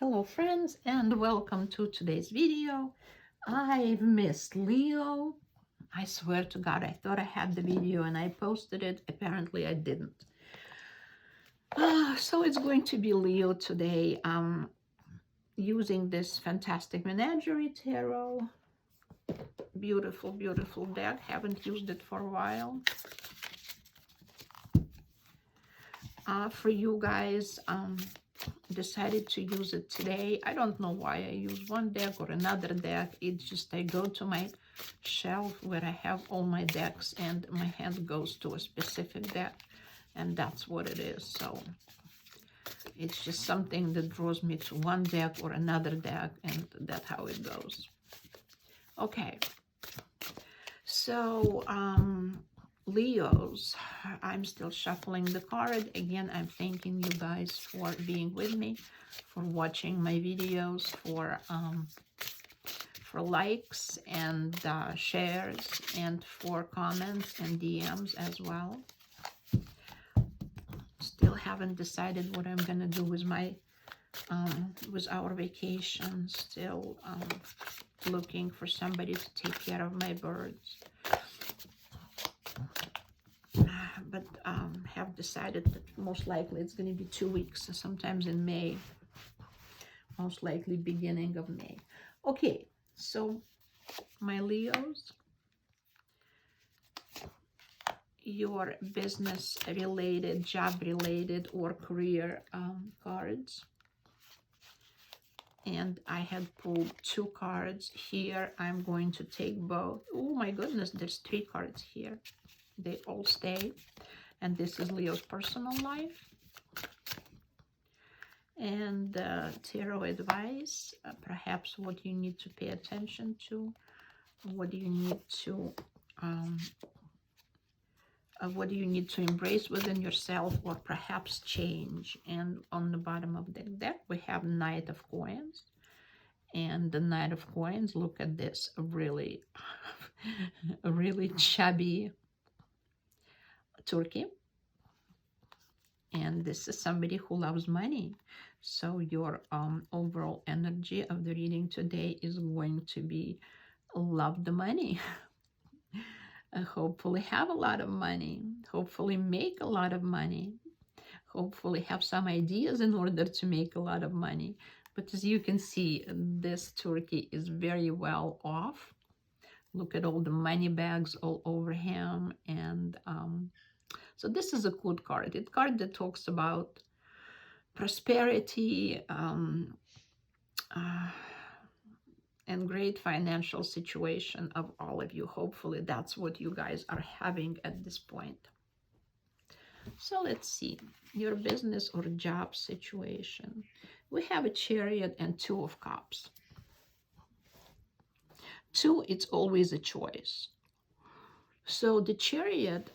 Hello friends and welcome to today's video. I've missed Leo. I swear to God, I thought I had the video and I posted it. Apparently I didn't. So it's going to be Leo today. Using this fantastic menagerie tarot. Beautiful, beautiful deck. Haven't used it for a while. For you guys, decided to use it today. I don't know why I use one deck or another deck. It's just I go to my shelf where I have all my decks and my hand goes to a specific deck, and that's what it is. So it's just something that draws me to one deck or another deck, and that's how it goes. Okay, so Leos, I'm still shuffling the card. Again, I'm thanking you guys for being with me, for watching my videos, for likes and shares, and for comments and DMs as well. Still haven't decided what I'm gonna do with my with our vacation. Still looking for somebody to take care of my birds. But have decided that most likely it's going to be 2 weeks, sometimes in May, most likely beginning of May. Okay, so my Leos, your business related, job related, or career cards. And I had pulled 2 cards here. I'm going to take both. Oh my goodness, there's 3 cards here. They all stay. And this is Leo's personal life. And tarot advice, perhaps what you need to pay attention to, what do you need to embrace within yourself, or perhaps change. And on the bottom of the deck we have Knight of Coins. And the Knight of Coins, look at this, really a really chubby turkey. And this is somebody who loves money. So your overall energy of the reading today is going to be love the money. Hopefully have a lot of money. Hopefully make a lot of money. Hopefully have some ideas in order to make a lot of money. But as you can see, this turkey is very well off. Look at all the money bags all over him. And so this is a good card. It's a card that talks about prosperity and great financial situation of all of you. Hopefully that's what you guys are having at this point. So let's see, your business or job situation. We have a Chariot and 2 of Cups. 2, it's always a choice. So the Chariot,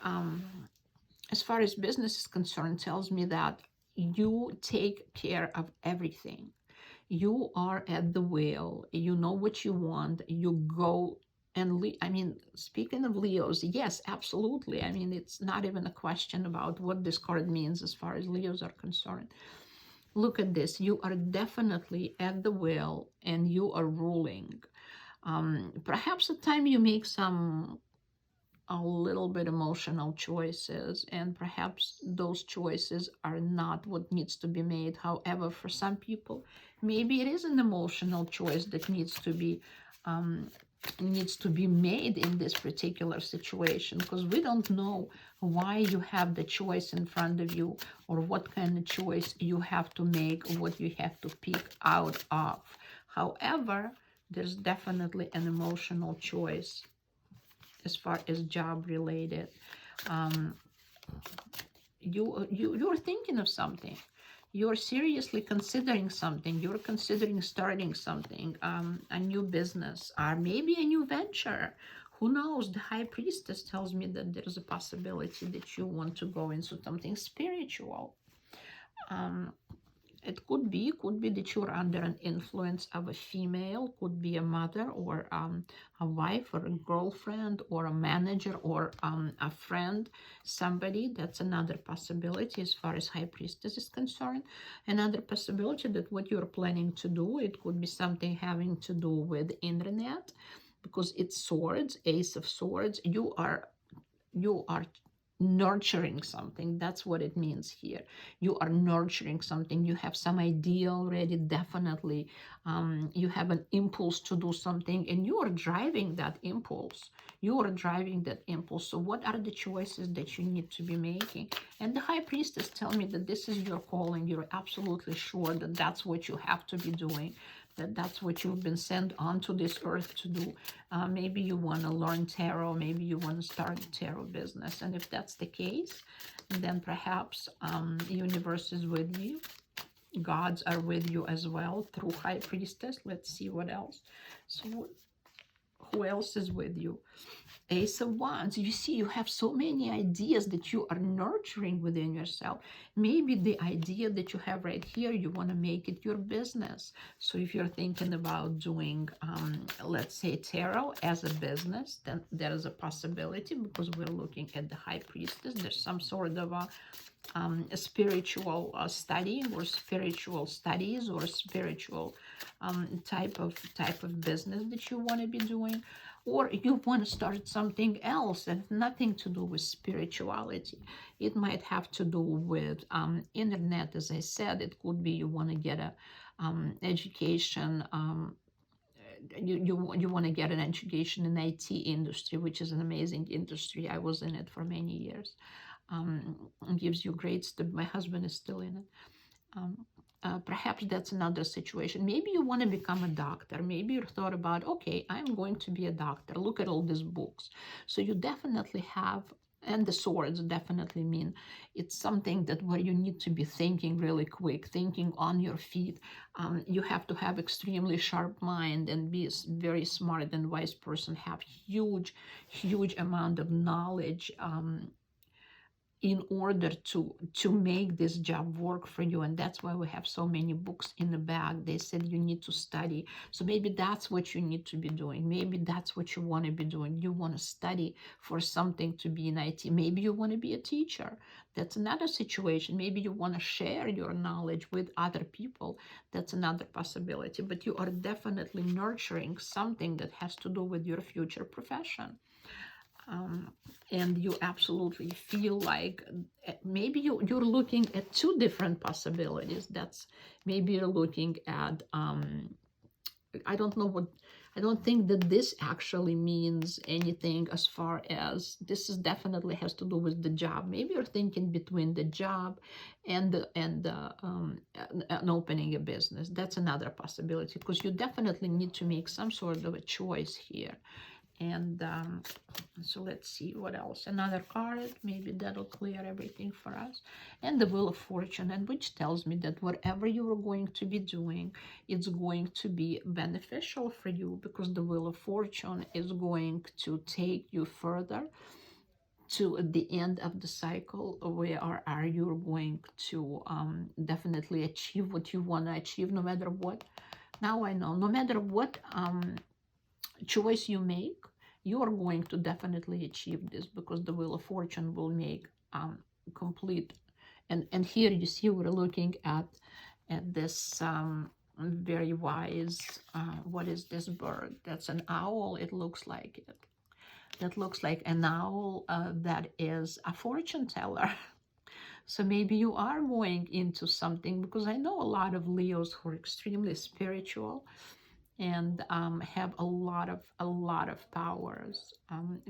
as far as business is concerned, tells me that you take care of everything. You are at the wheel. You know what you want. You go and I mean, speaking of Leos, yes, absolutely. I mean, it's not even a question about what this card means as far as Leos are concerned. Look at this. You are definitely at the wheel and you are ruling. Perhaps at time you make some a little bit emotional choices, and perhaps those choices are not what needs to be made. However, for some people, maybe it is an emotional choice that needs to be made in this particular situation, because we don't know why you have the choice in front of you, or what kind of choice you have to make, or what you have to pick out of. However, there's definitely an emotional choice as far as job related. You're thinking of something. You're seriously considering something. You're considering starting something, a new business, or maybe a new venture. Who knows? The High Priestess tells me that there's a possibility that you want to go into something spiritual. It could be that you're under an influence of a female, could be a mother or a wife or a girlfriend or a manager or a friend, somebody. That's another possibility as far as High Priestess is concerned. Another possibility that what you're planning to do, it could be something having to do with internet, because it's swords, Ace of Swords. You are nurturing something. That's what it means here. You are nurturing something. You have some idea already, definitely. You have an impulse to do something, and you are driving that impulse. So what are the choices that you need to be making? And the High Priestess tell me that this is your calling. You're absolutely sure that that's what you have to be doing, that's what you've been sent onto this earth to do. Maybe you want to learn tarot, maybe you want to start a tarot business. And if that's the case, then perhaps universe is with you. Gods are with you as well through High Priestess. Let's see what else. So who else is with you? Ace of Wands. You see, you have so many ideas that you are nurturing within yourself. Maybe the idea that you have right here, you want to make it your business. So if you're thinking about doing, let's say, tarot as a business, then there is a possibility, because we're looking at the High Priestess. There's some sort of a spiritual study or spiritual studies or spiritual type of business that you want to be doing. Or you want to start something else that has nothing to do with spirituality. It might have to do with internet, as I said. It could be you want to get a education. You want to get an education in IT industry, which is an amazing industry. I was in it for many years. Gives you great my husband is still in it. Perhaps that's another situation. Maybe you want to become a doctor. Maybe you thought about, okay, I'm going to be a doctor. Look at all these books. So you definitely have, and the swords definitely mean it's something that where you need to be thinking really quick, thinking on your feet. You have to have extremely sharp mind and be a very smart and wise person, have huge amount of knowledge, in order to make this job work for you. And that's why we have so many books in the bag. They said you need to study. So maybe that's what you need to be doing. Maybe that's what you want to be doing. You want to study for something to be in IT. Maybe you want to be a teacher. That's another situation. Maybe you want to share your knowledge with other people. That's another possibility. But you are definitely nurturing something that has to do with your future profession. And you absolutely feel like maybe you're looking at two different possibilities. That's maybe you're looking at I don't think that this actually means anything as far as this is definitely has to do with the job. Maybe you're thinking between the job and opening a business. That's another possibility, because you definitely need to make some sort of a choice here. And so let's see what else. Another card, maybe that'll clear everything for us. And the Wheel of Fortune, and which tells me that whatever you are going to be doing, it's going to be beneficial for you, because the Wheel of Fortune is going to take you further to the end of the cycle, where are you going to definitely achieve what you want to achieve, no matter what. Now I know, no matter what choice you make, you are going to definitely achieve this, because the Wheel of Fortune will make complete. And here you see we're looking at this very wise, what is this bird? That's an owl. It looks like it. That looks like an owl that is a fortune teller. So maybe you are going into something, because I know a lot of Leos who are extremely spiritual and have a lot of powers,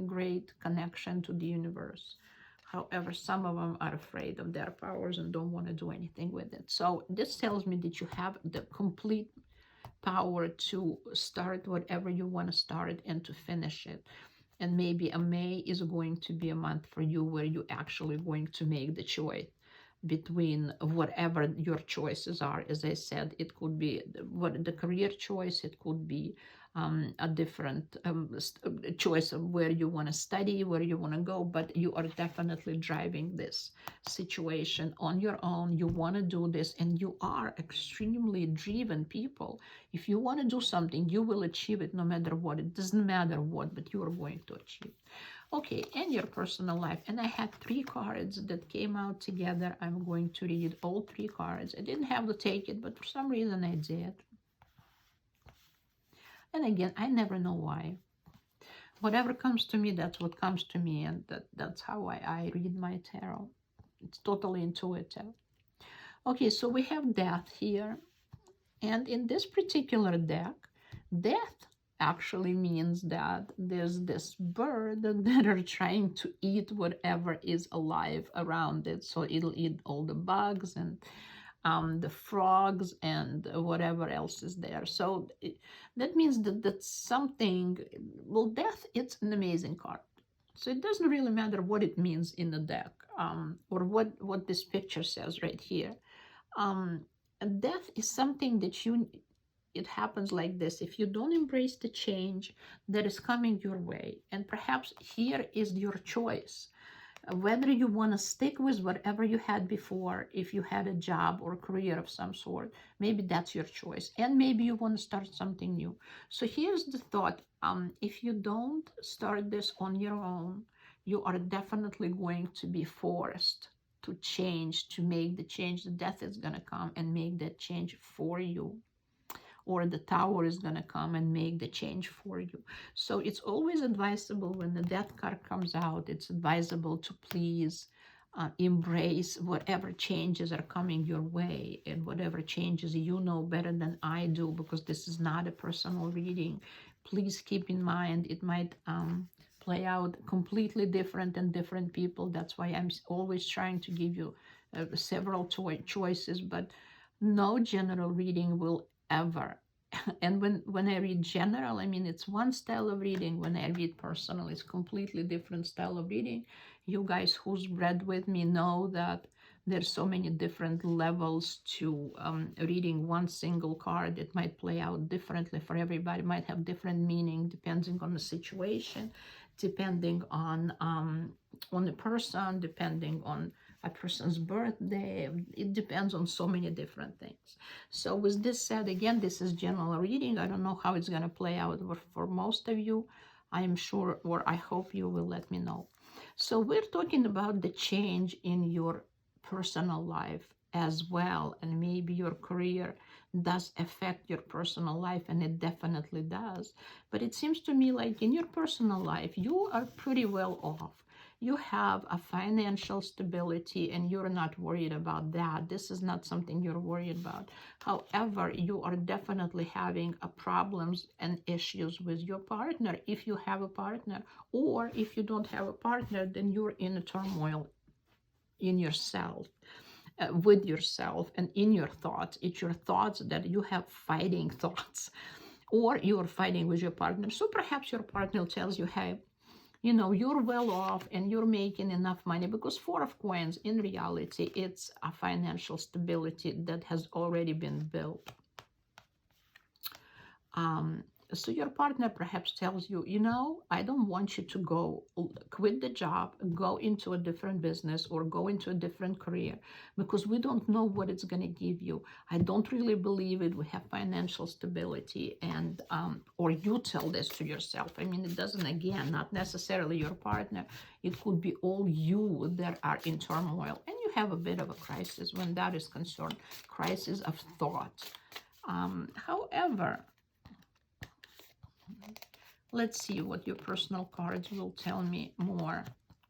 great connection to the universe. However, some of them are afraid of their powers and don't want to do anything with it. So this tells me that you have the complete power to start whatever you want to start and to finish it. And maybe a May is going to be a month for you where you're actually going to make the choice. between whatever your choices are. As I said, it could be what the career choice, it could be a different choice of where you want to study, where you want to go, but you are definitely driving this situation on your own. You want to do this, and you are extremely driven people. If you want to do something, you will achieve it no matter what. It doesn't matter what, but you are going to achieve. Okay, and your personal life. And I had 3 cards that came out together. I'm going to read all 3 cards. I didn't have to take it, but for some reason I did. And again, I never know why. Whatever comes to me, that's what comes to me, and that's how I read my tarot. It's totally intuitive. Okay, so we have death here. And in this particular deck, death actually means that there's this bird that are trying to eat whatever is alive around it. So it'll eat all the bugs and the frogs and whatever else is there. So that means that that's something, well, death, it's an amazing card. So it doesn't really matter what it means in the deck, or what this picture says right here. Death is something that it happens like this. If you don't embrace the change that is coming your way, and perhaps here is your choice, whether you want to stick with whatever you had before, if you had a job or career of some sort, maybe that's your choice, and maybe you want to start something new. So here's the thought. If you don't start this on your own, you are definitely going to be forced to change, to make the change. The death is going to come and make that change for you, or the tower is going to come and make the change for you. So it's always advisable when the death card comes out, it's advisable to please embrace whatever changes are coming your way, and whatever changes you know better than I do, because this is not a personal reading. Please keep in mind it might play out completely different in different people. That's why I'm always trying to give you several choices, but no general reading will ever. And when I read general, I mean, it's one style of reading. When I read personal, it's completely different style of reading. You guys who's read with me know that there's so many different levels to reading one single card. It might play out differently for everybody. It might have different meaning depending on the situation, depending on the person, depending on a person's birthday. It depends on so many different things. So with this said, again, this is general reading. I don't know how it's going to play out for most of you. I am sure, or I hope you will let me know. So we're talking about the change in your personal life as well, and maybe your career does affect your personal life, and it definitely does. But it seems to me like in your personal life, you are pretty well off. You have a financial stability, and you're not worried about that. This is not something you're worried about. However, you are definitely having problems and issues with your partner, if you have a partner, or if you don't have a partner, then you're in a turmoil in yourself, with yourself, and in your thoughts. It's your thoughts that you have fighting thoughts, or you're fighting with your partner. So perhaps your partner tells you, hey, you're well off and you're making enough money, because 4 of Coins, in reality, it's a financial stability that has already been built. So your partner perhaps tells you, I don't want you to go quit the job, go into a different business, or go into a different career, because we don't know what it's going to give you. I don't really believe it. We have financial stability. And or you tell this to yourself. I mean, it doesn't, again, not necessarily your partner. It could be all you that are in turmoil, and you have a bit of a crisis when that is concerned, crisis of thought. However, let's see what your personal cards will tell me more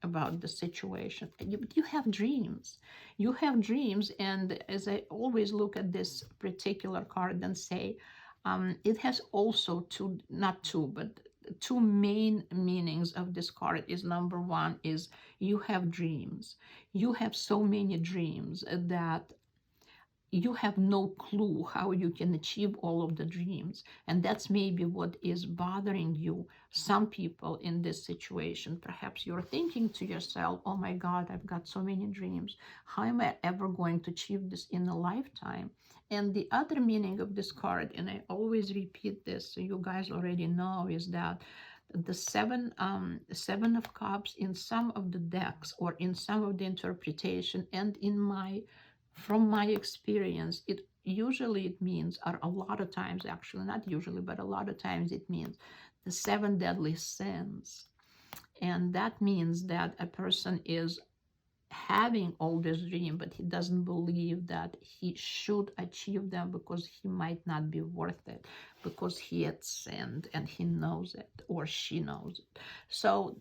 about the situation. You have dreams. You have dreams, and as I always look at this particular card and say, it has also two main meanings of this card. Is number one is you have dreams. You have so many dreams that you have no clue how you can achieve all of the dreams. And that's maybe what is bothering you. Some people in this situation, perhaps you're thinking to yourself, oh my God, I've got so many dreams. How am I ever going to achieve this in a lifetime? And the other meaning of this card, and I always repeat this so you guys already know, is that the seven of cups in some of the decks or in some of the interpretation, and in my from my experience, it means, or a lot of times, actually not usually, but a lot of times it means the seven deadly sins. And that means that a person is having all this dream, but he doesn't believe that he should achieve them because he might not be worth it, because he had sinned and he knows it, or she knows it. So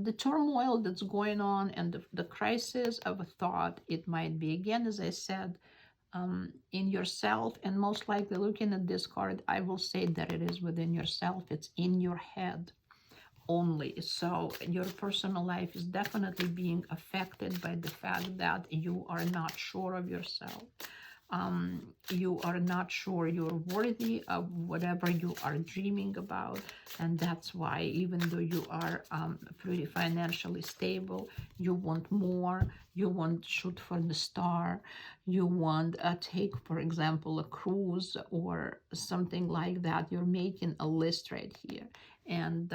the turmoil that's going on and the crisis of a thought, it might be, again, as I said, in yourself, and most likely looking at this card, I will say that it is within yourself. It's in your head only. So your personal life is definitely being affected by the fact that you are not sure of yourself. You are not sure you're worthy of whatever you are dreaming about, and that's why, even though you are pretty financially stable, you want more. You want to shoot for the star. You want take, for example, a cruise or something like that. You're making a list right here, and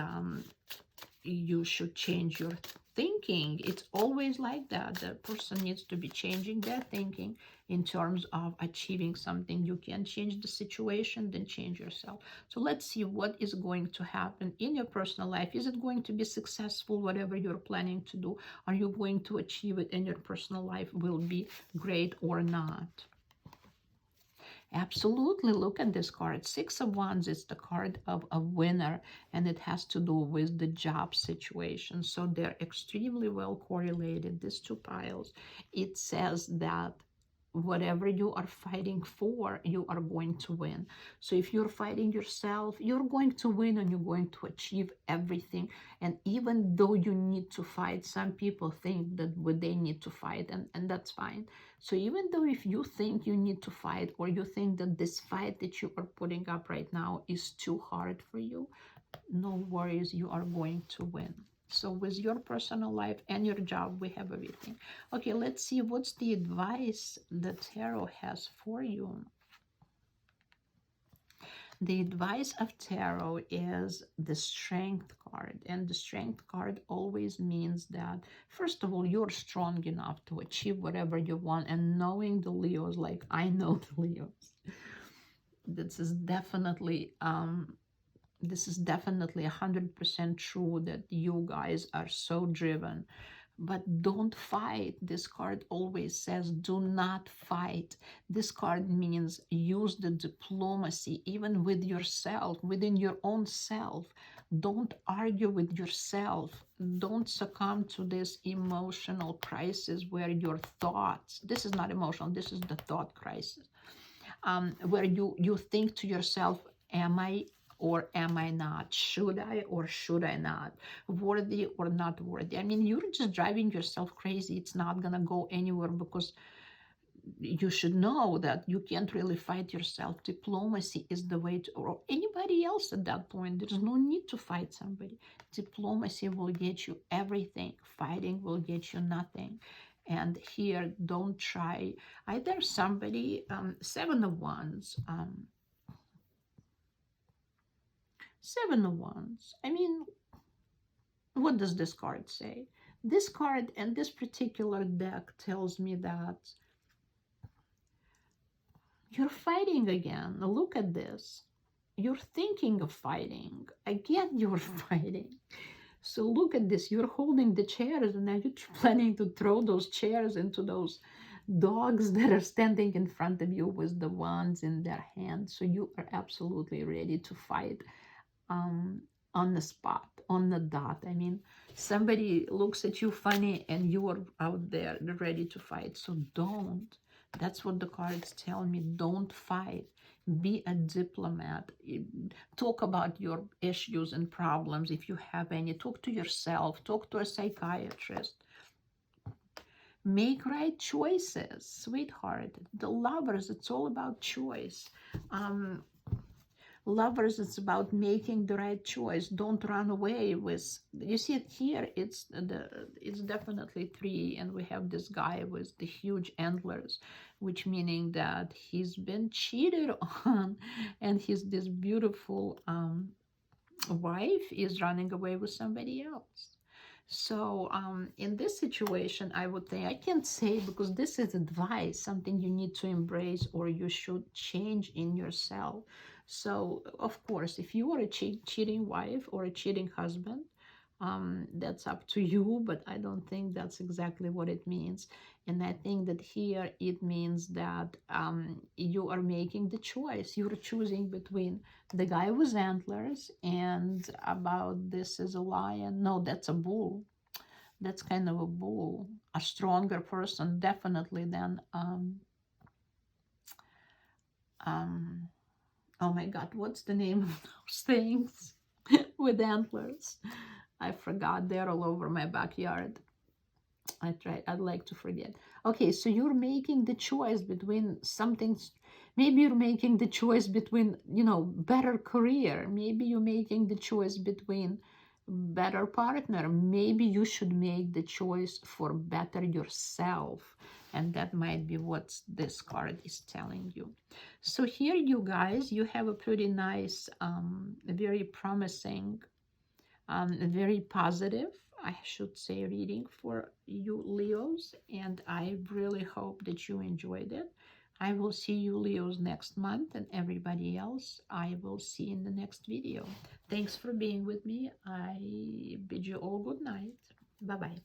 you should change your thinking. It's always like that. The person needs to be changing their thinking in terms of achieving something. You can change the situation, then change yourself. So let's see what is going to happen in your personal life. Is it going to be successful, whatever you're planning to do? Are you going to achieve it, and your personal life will be great or not? Absolutely. Look at this card. Six of Wands is the card of a winner, and it has to do with the job situation. So they're extremely well correlated, these two piles. It says that whatever you are fighting for, you are going to win. So if you're fighting yourself, you're going to win, and you're going to achieve everything. And even though you need to fight, some people think that they need to fight, and that's fine. So even though if you think you need to fight, or you think that this fight that you are putting up right now is too hard for you, no worries, you are going to win. So with your personal life and your job, we have everything. Okay, let's see what's the advice the tarot has for you. The advice of tarot is the strength card, and the strength card always means that, first of all, you're strong enough to achieve whatever you want. And knowing the Leos, like I know the Leos, this is definitely 100% true, that you guys are so driven. But don't fight. This card always says do not fight. This card means use the diplomacy even with yourself, within your own self. Don't argue with yourself. Don't succumb to this emotional crisis where your thoughts, this is not emotional, this is the thought crisis, where you think to yourself, am I or am I not? Should I or should I not? Worthy or not worthy? I mean, you're just driving yourself crazy. It's not going to go anywhere, because you should know that you can't really fight yourself. Diplomacy is the way to, or anybody else at that point. There's no need to fight somebody. Diplomacy will get you everything. Fighting will get you nothing. And here, don't try either. Somebody, Seven of Wands, Seven of Wands. I mean, what does this card say? This card and this particular deck tells me that you're fighting again. Look at this. You're thinking of fighting. Again, you're fighting. So look at this. You're holding the chairs, and now you're planning to throw those chairs into those dogs that are standing in front of you with the wands in their hands. So you are absolutely ready to fight. On the spot, on the dot. I mean, somebody looks at you funny and you are out there ready to fight. So don't. That's what the cards tell me. Don't fight. Be a diplomat. Talk about your issues and problems if you have any. Talk to yourself. Talk to a psychiatrist. Make right choices, sweetheart. The lovers, it's all about choice. Um, Lovers, it's about making the right choice. Don't run away with, you see it here, it's definitely three, and we have this guy with the huge antlers, which meaning that he's been cheated on, and he's this beautiful wife is running away with somebody else. So in this situation, I would think, I can't say because this is advice, something you need to embrace or you should change in yourself. So of course, if you are a cheating wife or a cheating husband, that's up to you, but I don't think that's exactly what it means. And I think that here it means that you are making the choice. You're choosing between the guy with antlers and about this is a lion. No, that's a bull. That's kind of a bull. A stronger person, definitely, than um, oh my God, what's the name of those things with antlers? I forgot. They're all over my backyard. I'd like to forget. Okay, so you're making the choice between something. Maybe you're making the choice between, better career. Maybe you're making the choice between better partner. Maybe you should make the choice for better yourself. And that might be what this card is telling you. So here, you guys, you have a pretty nice, very promising, very positive, I should say, reading for you Leos, and I really hope that you enjoyed it. I will see you Leos next month, and everybody else I will see in the next video. Thanks for being with me. I bid you all good night. Bye bye.